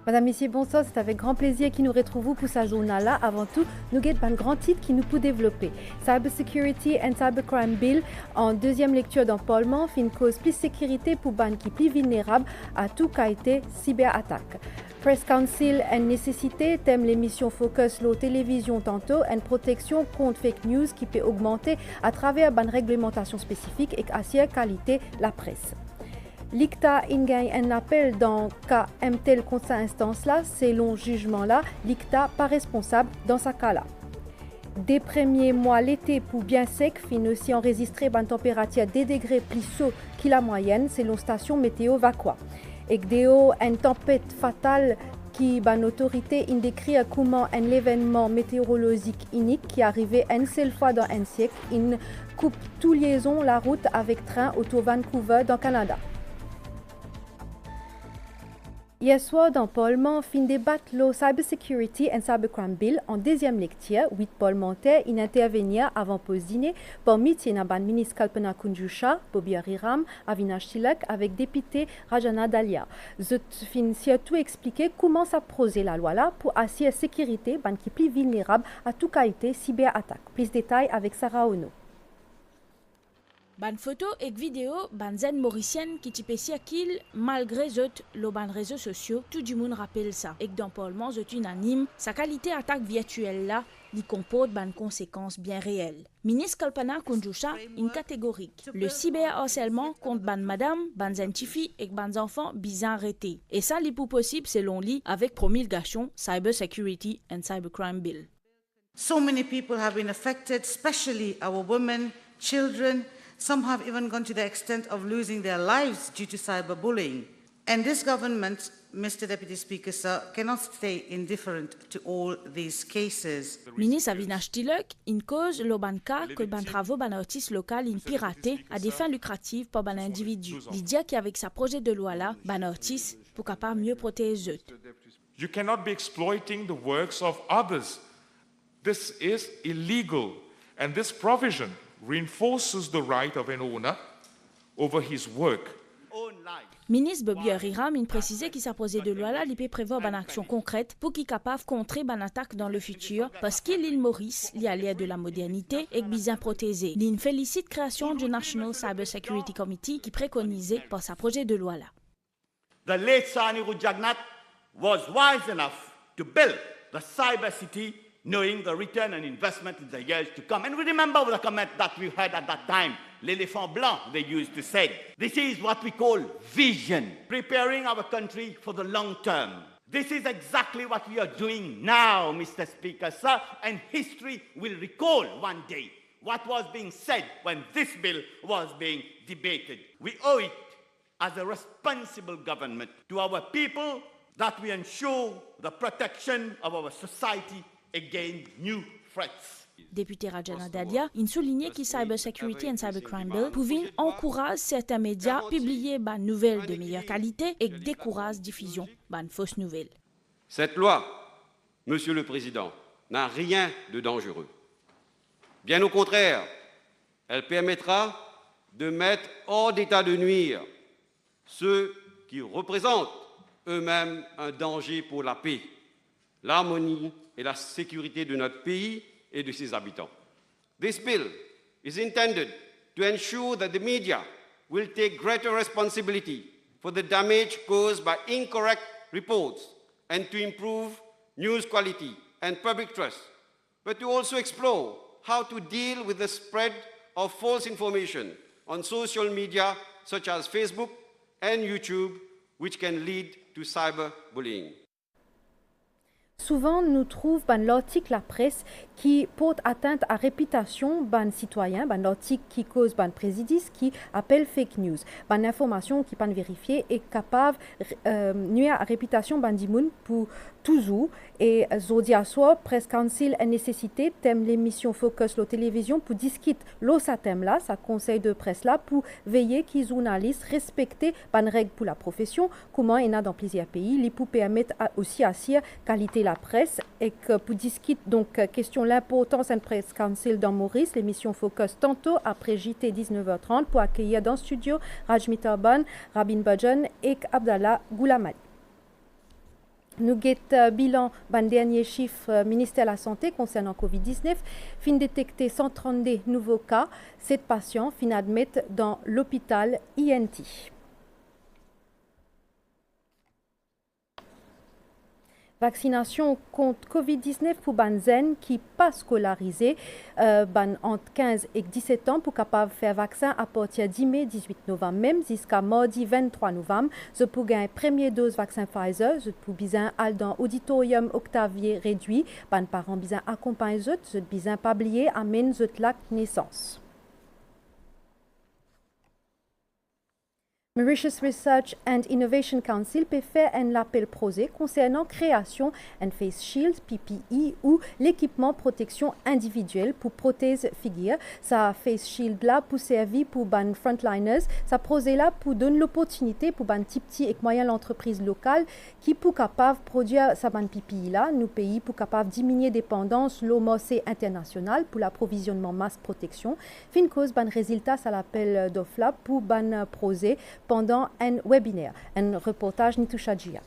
Madame, Messieurs, bonsoir, c'est avec grand plaisir que nous retrouvons pour ce journal-là. Avant tout, nous avons un grand titre qui nous peut développer. Cybersecurity and Cybercrime Bill, en deuxième lecture dans le Parlement, fait une cause plus sécurité pour les qui plus vulnérables à tout qualité cyberattaque. Press Council and nécessité, thème l'émission Focus la télévision tantôt, une protection contre fake news qui peut augmenter à travers une réglementation spécifique et assurer qualité la presse. L'ICTA ingagne un appel dans cas MTEL contre cette instance-là, selon jugement-là, l'ICTA pas responsable dans ce cas-là. Des premiers mois l'été pour bien sec, fin aussi enregistré une température 2 degrés plus chaud que la moyenne selon station météo Vaqua. Et que une tempête fatale qui ban autorité décrit comment un événement météorologique unique qui arrivait une seule fois dans un siècle, il coupe toute liaison la route avec train autour de Vancouver dans le Canada. Hier soir, dans le Parlement, fin débat le Cybersecurity and Cybercrime Bill en deuxième lecture. 8 parlementaires y intervenir avant pause dîner. Parmi eux, il y a le ministre Kalpana Kunjusha, Bobby Ariram, Avinash Tilak, avec député Rajana Dalia. Ils fin surtout expliquer comment ça poser la loi là pour assurer la sécurité qui est plus vulnérable à toute qualité cyberattaque. Plus de détails avec Sarah Ono. Ban photo et vidéo ban zen mauricienne qui type circule malgré zot le ban réseaux sociaux tout du monde rappelle ça et que dans parlement zot unanime sa qualité attaque virtuelle là li comporte ban conséquences bien réelles. Ministre Kalpana Kunjusha une catégorique. Le cyberharcèlement contre ban madame, ban zentifie et ban enfants bizarre arrêtés. Et ça li pour possible selon lui avec promulgation Cybersecurity and Cybercrime Bill. So many people have been affected, especially our women, children. Some have even gone to the extent of losing their lives due to cyberbullying. And this government, Mr. Deputy Speaker, sir, cannot stay indifferent to all these cases. Ministre Avinash Tilak, in cause le banca que ban travaux ban artistes local in piraté à des fins lucratives pour ban individu. L'idée qu'avec sa projet de loi là, ban artistes pour capable mieux protéger eux. You cannot be exploiting the works of others. This is illegal, and this provision reinforces the right of an owner over his work. Ministre Bobby Ariram précisé qu'il s'apposait de loi là, l'IP prévoit une action concrète pour qu'il capable contrer une attaque dans le futur parce qu'il l'île Maurice, li à l'ère de la modernité et bien protégé. L'IN félicite création du National Cyber Security Committee qui préconisait par sa projet de loi là. The late Sani Rujagnat was wise enough to build the cyber city knowing the return on investment in the years to come. And we remember the comment that we had at that time, l'éléphant blanc, they used to say. This is what we call vision, preparing our country for the long term. This is exactly what we are doing now, Mr. Speaker, sir, and history will recall one day what was being said when this bill was being debated. We owe it as a responsible government to our people that we ensure the protection of our society against new threats. Député Rajana Dalia, il soulignait que Cybersecurity and Cybercrime Bill pouvait encourager certains médias à publier des nouvelles de meilleure qualité et décourager la diffusion de fausses nouvelles. Cette loi, Monsieur le Président, n'a rien de dangereux. Bien au contraire, elle permettra de mettre hors d'état de nuire ceux qui représentent eux-mêmes un danger pour la paix, l'harmonie et la sécurité de notre pays et de ses habitants. This bill is intended to ensure that the media will take greater responsibility for the damage caused by incorrect reports and to improve news quality and public trust, but to also explore how to deal with the spread of false information on social media such as Facebook and YouTube, which can lead to cyberbullying. Souvent, nous trouvons l'article la presse qui porte atteinte à la réputation des citoyens, l'article qui cause des préjudice qui appelle fake news, une information qui n'est pas vérifiée et capable de nuire à la réputation des gens pour toujours. Et aujourd'hui à soir, Press Council a nécessité thème l'émission Focus la télévision pour discuter ce thème là, sa conseil de presse là pour veiller que les journalistes respectent les règles pour la profession, comment il y en a dans plusieurs pays, les pour permettre aussi à la qualité la presse et que pour discuter donc question l'importance d'un press council dans Maurice, l'émission focus tantôt après JT 19h30 pour accueillir dans le studio Rajmita Ban, Rabin Bajan et Abdallah Goulamali. Nous guettons bilan ban dernier chiffre ministère de la Santé concernant Covid-19, fin détecter 132 nouveaux cas, 7 patients fin admettre dans l'hôpital INT. Vaccination contre Covid-19 pour ban zen qui pas scolarisé ban entre 15 et 17 ans pour capable faire vaccin à partir de mai 18 novembre même jusqu'à mardi 23 novembre. Je pour gagner première dose vaccin Pfizer, je pour bien aller dans auditorium Octavier réduit, ban parents bien accompagner je bien pas oublier amène je l'acte naissance. Mauritius Research and Innovation Council peut faire un appel prosé concernant création d'un face shield, PPE ou l'équipement protection individuelle pour prothèse figure. Ça face shield là pour servir pour ban frontliners. Ça prosé là pour donner l'opportunité pour ban petit et moyen entreprises locales qui pour capable produire sa ban PPE là, nous pays pour capable diminuer dépendance l'OMC international pour l'approvisionnement masse protection. Fin cause ban résultat ça l'appel d'offre là pour ban prosé pendant un webinaire. Un reportage Nitoucha Djia.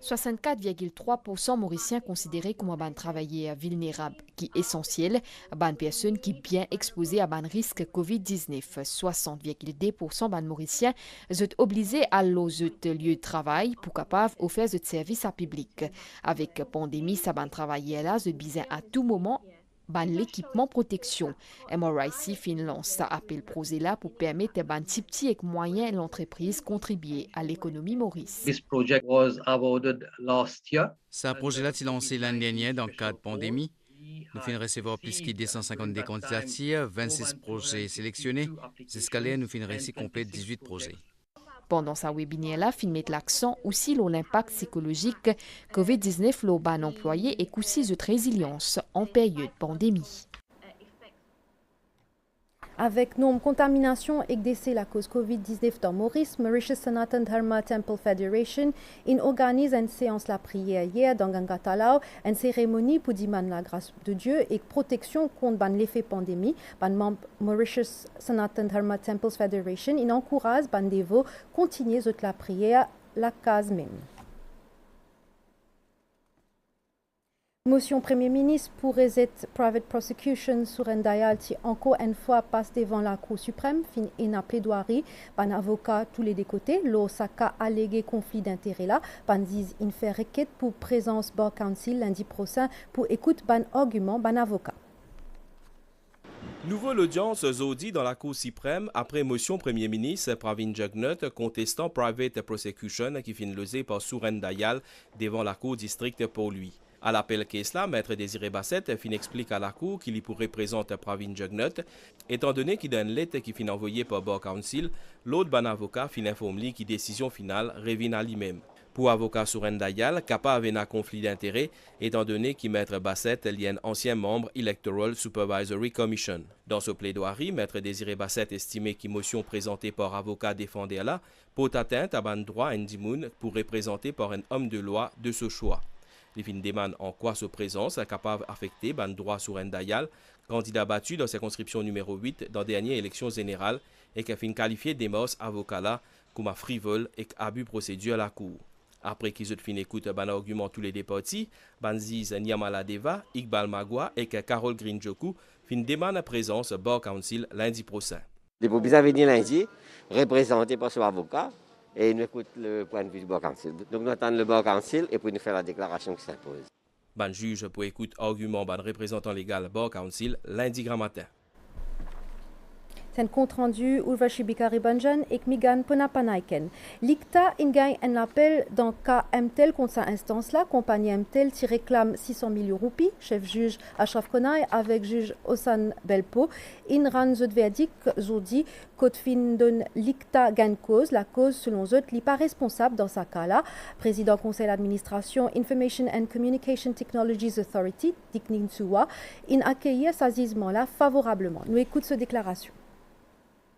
64,3% Mauriciens considérés comme un travailleur vulnérable, qui est essentiel, une personne qui est bien exposée à un risque COVID-19. 60,2% de Mauriciens sont obligés à aller aux lieux de travail pour capable offrir de services à public. Avec la pandémie, ça ban travailleur là, sont besoin à tout moment ban l'équipement protection. MRIC finance ça appel projet là pour permettre à ban petit et moyen l'entreprise contribuer à l'économie Maurice. This project was awarded last year. Ce projet-là est lancé l'année dernière dans le cadre de pandémie. Nous finissons recevoir plus de 250 candidatures, 26 projets sélectionnés. Jusqu'à là, nous finissons réussi complet 18 projets. Pendant sa webinaire-là, fin met l'accent aussi sur l'impact psychologique COVID-19 l'au ban employé et aussi de résilience en période pandémie. Avec nombre de contaminations et décès la cause COVID-19 dans Maurice, Mauritius Sanatan Dharma Temple Federation organise une séance la prière hier dans Gangatalao, une cérémonie pour demander la grâce de Dieu et protection contre l'effet pandémie. Ban membre Mauritius Sanatan Dharma Temple Federation encourage ban dévots continuer la prière la case même. Motion Premier ministre pour reset private prosecution sur un dayal qui encore une fois passe devant la Cour suprême, fin une plaidoirie, ban avocat tous les deux côtés, l'Osaka allégué conflit d'intérêts là, ban disent une fait requête pour présence Bar Council lundi prochain pour écoute ban argument ban avocat. Nouvelle audience jeudi dans la Cour suprême après motion Premier ministre Pravin Jugnauth contestant private prosecution qui fin losé par Suren Dayal devant la Cour district pour lui. À l'appel Kesla, Maître Désiré Bassett fin explique à la Cour qu'il y pourrait présenter Pravin Jugnauth, étant donné qu'il a une lettre qui fin envoyée par Bar Council, l'autre ban avocat fin informe lui qui décision finale revient à lui-même. Pour avocat Suren Dayal, capable d'un conflit d'intérêts, étant donné que Maître Bassett est un ancien membre Electoral Supervisory Commission. Dans ce plaidoirie, Maître Désiré Bassett estimait qu'une motion présentée par avocat défendeur là porte atteinte à ban droit à Ndimoun pour représenter par un homme de loi de ce choix. Les fins demandent en quoi sa présence est capable d'affecter ban droit Suren Dayal, candidat battu dans circonscription numéro 8 dans la dernière élection générale et qui a fin qualifié Demos avocat là comme à frivole et abus procédure à la Cour. Après qu'ils ont fin écoute ban argument tous les deux partis, Banziz Nyamala Deva, Iqbal Magua et Carol Green-Joku fin demandent la présence Bar Council lundi prochain. Les propriétaires venir lundi, représentés par son avocat, et nous écoutons le point de vue du Bar Council. Donc nous attendons le Bar Council et pour nous faire la déclaration qui s'impose. Ban juge pour écouter argument ban représentant légal Bar Council lundi grand matin. C'est un compte rendu Urvashi Bikari Banjan et Migan Ponapanaiken. L'ICTA ingagne un appel dans le cas MTEL contre sa instance-là, compagnie MTEL qui réclame 600 000 roupies, chef juge Ashraf Konai avec juge Ossan Belpo. In ran zot verdict jodi côte fin donne l'ICTA gagne cause, la cause selon zot n'est pas responsable dans sa cas-là. Président conseil d'administration Information and Communication Technologies Authority, Dick Ninsuwa, in accueillir sa gisement-là favorablement. Nous écoutons cette déclaration.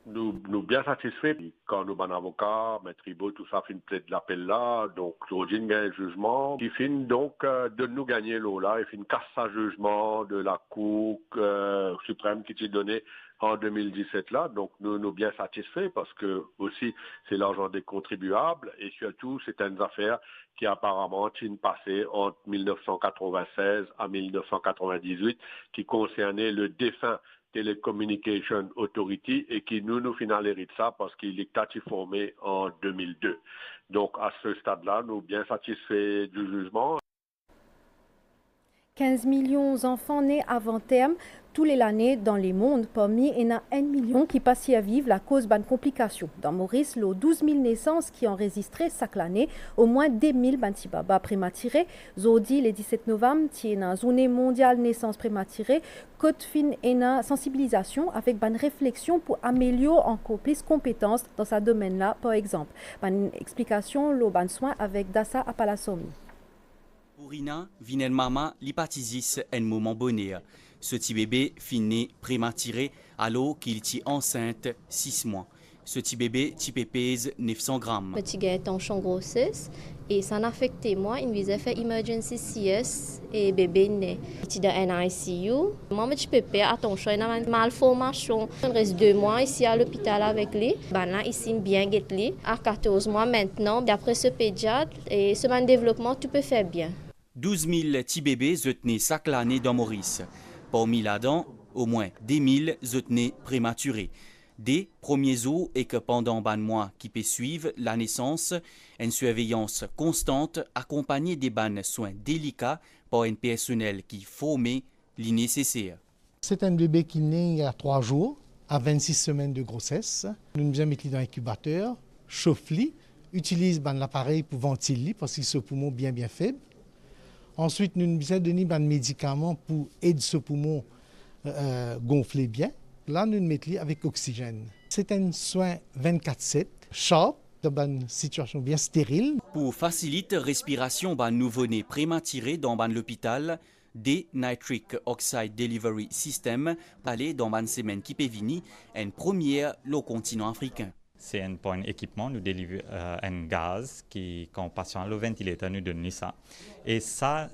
Nous bien satisfaits. Quand nous, bon avocat, maître Ibo, tout ça, fin de l'appel là, donc, aujourd'hui, il y a un jugement qui finit donc de nous gagner l'eau là, et finit casse un jugement de la Cour suprême qui t'est donné en 2017 là. Donc, nous bien satisfaits parce que aussi, c'est l'argent des contribuables et surtout, c'est une affaire qui apparemment est passée entre 1996 à 1998 qui concernait le défunt Telecommunication Authority et qui nous final hérite ça parce qu'il est formé en 2002. Donc à ce stade-là, nous sommes bien satisfaits du jugement. 15 millions d'enfants nés avant terme tous les années dans le monde. Parmi, il y en a 1 million qui passent à vivre la cause de complications. Dans Maurice, les 12 000 naissances qui ont enregistré chaque année, au moins 10 000 baba prématurés. Aujourd'hui, le 17 novembre, il y a une journée mondiale naissance prématurée. Côte fin et une sensibilisation avec une réflexion pour améliorer encore plus compétences dans ce domaine-là, par exemple. Une explication, le soin avec Dassa Apalasomi. Pour Ina, Vinel Mama, l'hypathisis est un moment bonheur. Ce petit bébé finit prématuré alors qu'il est enceinte 6 mois. Ce petit bébé pèse 900 grammes. Petit gars est en grossesse et ça a affecté moi. Il visait faire emergency CS et bébé né. Il est dans un ICU. Moi, petit bébé a ton choix, il a une malformation. Il reste 2 mois ici à l'hôpital avec lui. Là, ici, bien guetté. À 14 mois maintenant, d'après ce pédiatre et ce développement, tu peux faire bien. 12 000 petits bébés sont nés chaque année dans Maurice. Parmi là-dedans, au moins 10 000 sont nés prématurés. Des premiers jours et que pendant les mois qui peuvent suivre la naissance, une surveillance constante accompagnée des soins délicats par un personnel qui forme les nécessaires. C'est un bébé qui naît il y a 3 jours, à 26 semaines de grossesse. Nous nous mettons dans l'incubateur, chauffe-lit, utilise l'appareil pour ventiler parce qu'il a ce poumon bien faible. Ensuite, nous nous avons donné des médicaments pour aider ce poumon gonfler bien. Là, nous le mettons avec oxygène. C'est un soin 24/7, sharp, dans une situation bien stérile. Pour faciliter la respiration des nouveau-nés prématurés dans l'hôpital, des Nitric Oxide Delivery System allés dans une semaine qui peut venir, une première au continent africain. C'est un équipement, nous délivrons un gaz qui, quand patient le ventilateur, nous donne ça. Et ça,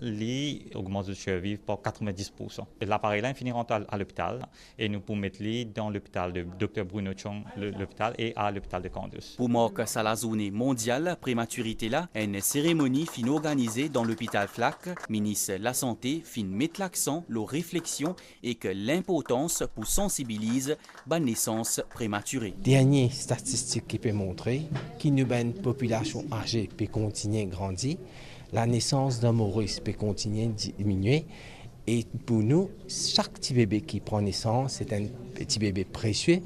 augmente le survie pour 90%. L'appareil-là finira à l'hôpital et nous pouvons mettre dans l'hôpital de Dr Bruno Chong, l'hôpital, et à l'hôpital de Candus. Pour marquer ça la journée mondiale prématurité là, une cérémonie fin organisée dans l'hôpital FLAC. Ministre de la Santé fin mettre l'accent, la réflexion et que l'importance pour sensibiliser la naissance prématurée. Dernière statistique qui peut montrer qu'une population âgée peut continuer à grandir, la naissance d'un Maurice peut continuer à diminuer. Et pour nous, chaque petit bébé qui prend naissance, c'est un petit bébé précieux.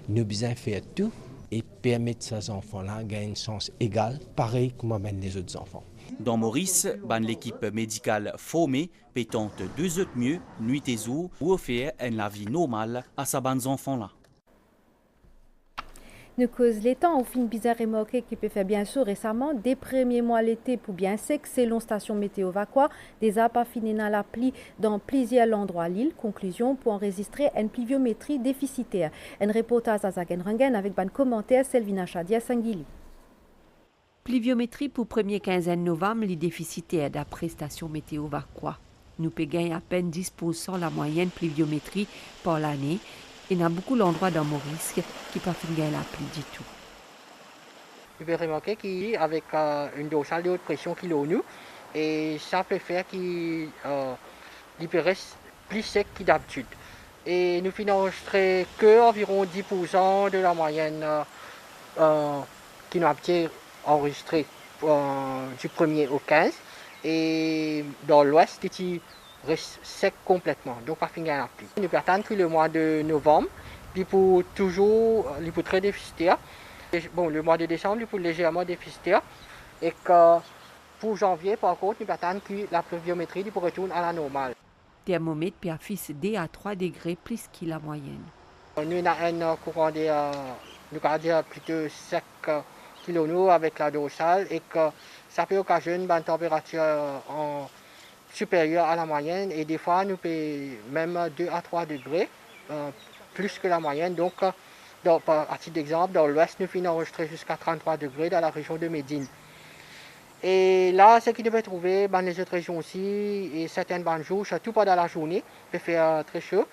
Nous devons faire tout et permettre à ces enfants-là de gagner une chance égale, pareil comme les autres enfants. Dans Maurice, l'équipe médicale formée peut tenter 2 autres mieux, nuit et jour, pour offrir une vie normale à ces enfants-là. Nous cause les temps, au fin bizarre remarqué qui peut faire bien sûr récemment, des premiers mois l'été pour bien sec, selon station météo Vaqua, des appâts finis dans la pluie dans plusieurs endroits à l'île. Conclusion pour enregistrer une pluviométrie déficitaire. Un reportage à Zagenrangen avec un commentaire Selvina Chadia Sangili. Pluviométrie pour premier quinzaine novembre, les déficitaires d'après station météo Vaqua. Nous payons à peine 10% la moyenne pluviométrie par l'année. Il y a beaucoup d'endroits dans Maurice qui ne peuvent pas gagner la pluie du tout. Vous pouvez remarquer qu'avec une dorsale de haute pression qui est nous, et ça peut faire qu'il reste plus sec que d'habitude. Et nous n'enregistrons qu'environ 10% de la moyenne qui nous a été enregistrée du 1er au 15. Et dans l'ouest, il reste sec complètement, donc pas fini la pluie. Nous attendons tout le mois de novembre, il peut très déficitaire. Bon, le mois de décembre, il peut légèrement déficitaire. Et que pour janvier, par contre, nous attendons que la pluviométrie retourne à la normale. Thermomètre peut afficher 2 à 3 degrés plus que la moyenne. Nous avons un courant de plutôt sec kilo avec la dorsale et que ça peut occasionner une température supérieure à la moyenne et des fois nous pouvons même 2 à 3 degrés plus que la moyenne. Donc À titre d'exemple, dans l'ouest, nous finissons enregistrer jusqu'à 33 degrés dans la région de Médine. Et là, ce qui devait trouver dans les autres régions aussi, et certaines bonnes jours, surtout pendant la journée, il peut faire très chaud.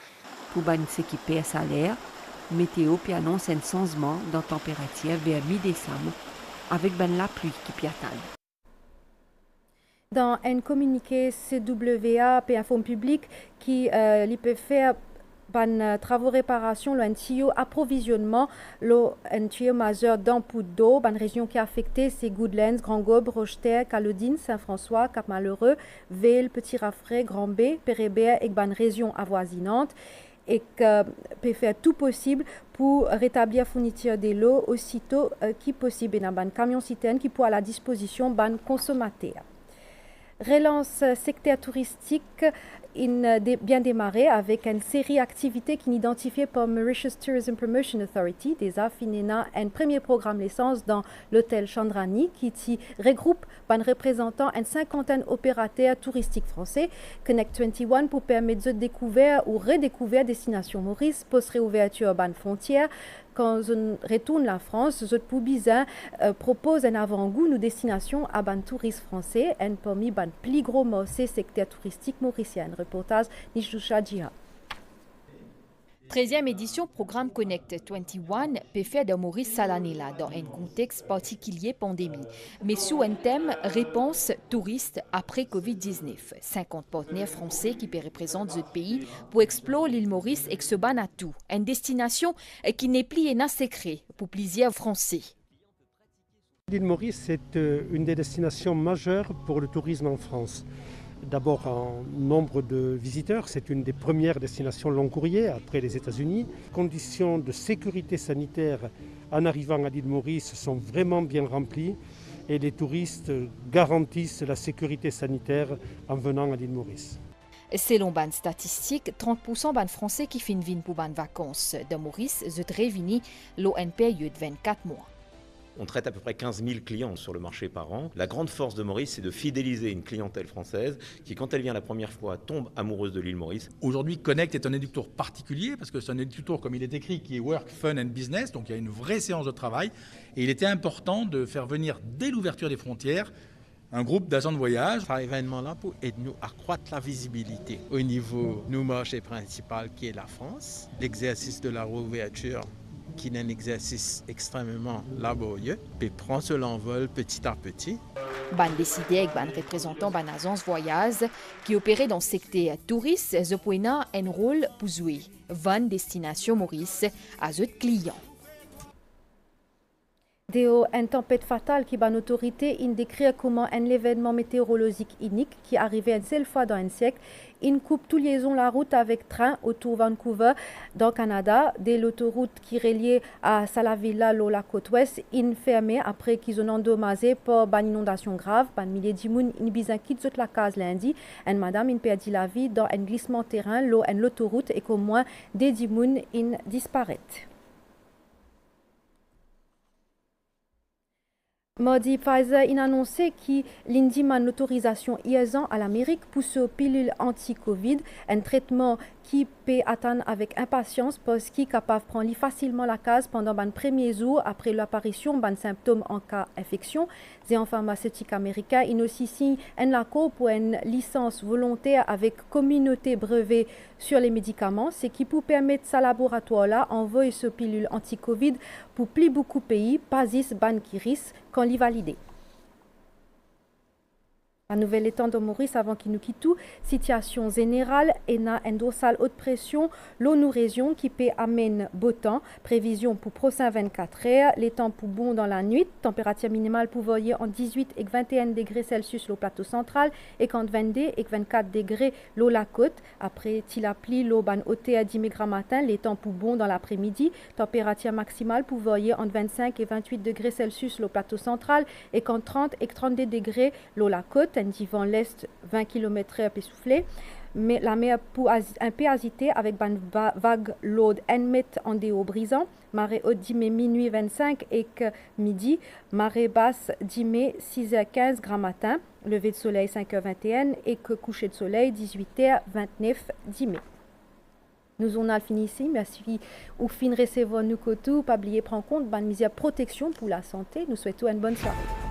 Pour ceux qui paient salaire, météo puis annonce un changement dans la température vers mi-décembre, avec la pluie qui piatane. Dans un communiqué CWA et Info Public qui peut faire ban travaux réparation, un tuyau approvisionnement, un tuyau majeur d'ampoules d'eau, ban région qui a affecté c'est Goodlands, Grand Gobe, Rocheterre, Calodine, Saint-François, Cap-Malheureux, Vale, Petit Raffray, Grand B, Pérébert et ban région avoisinante et que peut faire tout possible pour rétablir fourniture de l'eau aussitôt qui possible dans ban camion citerne qui pour à la disposition ban consommateurs. Relance secteur touristique bien démarré avec une série d'activités qui identifiées par Mauritius Tourism Promotion Authority, des affinena un premier programme licence dans l'hôtel Chandrani qui regroupe un représentant une cinquantaine d'opérateurs touristiques français, Connect 21 pour permettre de découvrir ou redécouvrir destination Maurice, post-réouverture ban frontières. Quand on retourne la France, Zot Poubizin propose un avant-goût nos destinations à ban touristes français, un parmi ban plus gros morceau secteur touristique mauricien. Reportage Nishdoucha Djiha. 13e édition programme Connect 21 peut faire de Maurice Salanela dans un contexte particulier pandémie, mais sous un thème réponse touriste après Covid-19. 50 partenaires français qui représentent ce pays pour explorer l'île Maurice et se ban à tout. Une destination qui n'est plus un secret pour plusieurs Français. L'île Maurice est une des destinations majeures pour le tourisme en France. D'abord en nombre de visiteurs, c'est une des premières destinations long courrier après les États-Unis. Les conditions de sécurité sanitaire en arrivant à l'île Maurice sont vraiment bien remplies et les touristes garantissent la sécurité sanitaire en venant à l'île Maurice. Selon ban statistique, 30% ban français qui finissent pour ban vacances de Maurice, se réunissent l'ONP période de 24 mois. On traite à peu près 15 000 clients sur le marché par an. La grande force de Maurice, c'est de fidéliser une clientèle française qui, quand elle vient la première fois, tombe amoureuse de l'île Maurice. Aujourd'hui, Connect est un éducteur particulier parce que c'est un éducteur, comme il est écrit, qui est Work, Fun and Business, donc il y a une vraie séance de travail. Et il était important de faire venir, dès l'ouverture des frontières, un groupe d'agents de voyage. Cet événement-là pour aider nous à accroître la visibilité au niveau de nos marchés principaux qui est la France, l'exercice de la réouverture qui est un exercice extrêmement laborieux, puis prend son envol petit à petit. Ban décidé avec ban représentant ban agence voyage qui opérait dans le secteur touriste, je poina un rôle pour jouer 20 destinations Maurice à ce clients. Déo, une tempête fatale qui ban autorité in décrire comment un événement météorologique unique qui arrivait une seule fois dans un siècle, in coupe toute liaison la route avec train autour Vancouver dans Canada, dès l'autoroute qui reliait à Salavilla la côte ouest, in fermée après qu'ils ont endommagé par ban inondation grave, ban milliers de moun in bizin quitte la case lundi, une madame in perdu la vie dans un glissement terrain l'autoroute et qu'au moins des 10 moun in disparaît. Mardi, Pfizer a annoncé qu'il indique l'autorisation hier à l'Amérique pour ce pilule anti-Covid, un traitement qui peut attendre avec impatience parce qu'il est capable de prendre facilement la case pendant les premiers jours après l'apparition de symptômes en cas d'infection. Les pharmaceutiques américains ont aussi signé un accord pour une licence volontaire avec communauté brevet sur les médicaments, ce qui peut permettre à ce laboratoire-là d'envoyer ce pilule anti-Covid pour plus beaucoup de pays, pas juste ban qui risque quand l'y validé. La nouvelle étang de Maurice avant qu'il nous quitte tout, situation générale et na un dorsal haute pression, l'eau nous région qui peut amène beau temps, prévision pour prochain 24 heures, les temps pour bon dans la nuit, température minimale pour voyer en 18 et 21 degrés Celsius le plateau central et quand 22 et 24 degrés l'eau la côte, après il a pli l'eau ban ôté à 10 mg matin, les temps pour bon dans l'après-midi, température maximale pour voyer en 25 et 28 degrés Celsius le plateau central et quand 30 et 32 degrés l'eau la côte, un vent l'est 20 km/h peut souffler, mais la mer peut un peu agiter avec une vague lourde 1 mètre en déo brisant, marée haute 10 mai minuit 25 et que midi, marée basse 10 mai 6h15 grand matin, lever de soleil 5h21 et que coucher de soleil 18h29 10 mai. Nous on a fini ici. Merci ou fin recevoir nous tout. Pas oublier prendre compte de mesures de protection pour la santé. Nous souhaitons une bonne soirée.